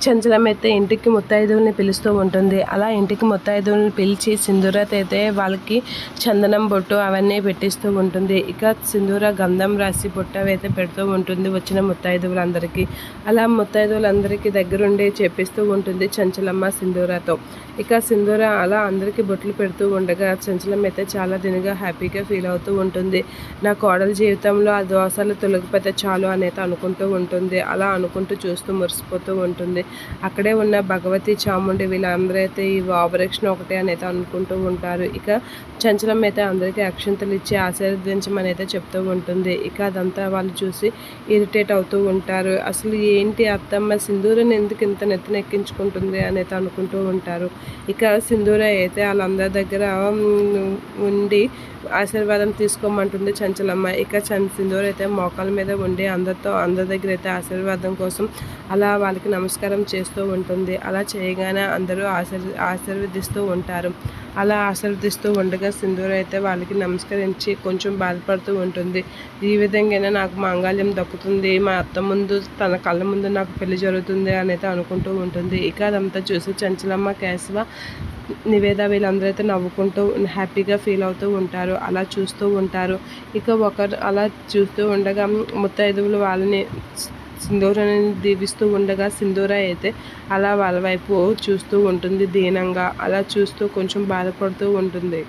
చంచలమైతే ఇంటికి ముత్తైదువుల్ని పిలుస్తూ ఉంటుంది. అలా ఇంటికి ముత్తైదువుల్ని పిలిచి సింధూరాతో అయితే వాళ్ళకి చందనం బొట్టు అవన్నీ పెట్టిస్తూ ఉంటుంది. ఇక సింధూర గంధం రాసి బొట్టు అయితే పెడుతూ ఉంటుంది వచ్చిన ముత్తైదువులందరికీ. అలా ముత్తైదువులందరికీ దగ్గరుండి చెప్పిస్తూ ఉంటుంది చంచలమ్మ సింధూరతో. ఇక సింధూర అలా అందరికీ బొట్లు పెడుతూ ఉండగా చంచలం అయితే చాలా దినగా హ్యాపీగా ఫీల్ అవుతూ ఉంటుంది. నా కోడల జీవితంలో ఆ దోషాలు తొలగిపోతే చాలు అనేది అనుకుంటూ ఉంటుంది. అలా అనుకుంటూ చూస్తూ మురిసిపోతూ ఉంటుంది. అక్కడే ఉన్న భగవతి చాముండి వీళ్ళందరూ అయితే ఈ ఆపరేషన్ ఒకటే అనేది అనుకుంటూ ఉంటారు. ఇక చంచలం అయితే అందరికీ అక్షంతలు ఇచ్చి ఆశీర్వదించమని అయితే చెప్తూ ఉంటుంది. ఇక అదంతా వాళ్ళు చూసి ఇరిటేట్ అవుతూ ఉంటారు. అసలు ఏంటి అత్తమ్మ సింధూరని ఎందుకు ఇంత నెత్తినెక్కించుకుంటుంది అనేది అనుకుంటూ ఉంటారు. ఇక సింధూర అయితే వాళ్ళందరి దగ్గర ఉండి ఆశీర్వాదం తీసుకోమంటుంది చంచలమ్మ. ఇక సింధూర అయితే మోకాల మీద ఉండి అందరి దగ్గర అయితే ఆశీర్వాదం కోసం అలా వాళ్ళకి నమస్కారం చేస్తూ ఉంటుంది. అలా చేయగానే అందరూ ఆశీర్వదిస్తూ ఉంటారు. అలా ఆశీర్వదిస్తూ ఉండగా సింధూర అయితే వాళ్ళకి నమస్కరించి కొంచెం బాధపడుతూ ఉంటుంది. ఈ విధంగానే నాకు మాంగళ్యం దక్కుతుంది, మా అత్త ముందు తన కళ్ళ ముందు నాకు పెళ్లి జరుగుతుంది అనేది అనుకుంటూ ఉంటుంది. ఇక అదంతా చూసి చంచలమ్మ, కేశవ, నివేద వీళ్ళందరూ అయితే నవ్వుకుంటూ హ్యాపీగా ఫీల్ అవుతూ ఉంటారు. అలా చూస్తూ ఉంటారు. ఇక ఒకరు అలా చూస్తూ ఉండగా ముత్తైదువులు వాళ్ళని సింధూరని దీవిస్తూ ఉండగా సింధూర అయితే అలా వాళ్ళ వైపు చూస్తూ ఉంటుంది దీనంగా. అలా చూస్తూ కొంచెం బాధపడుతూ ఉంటుంది.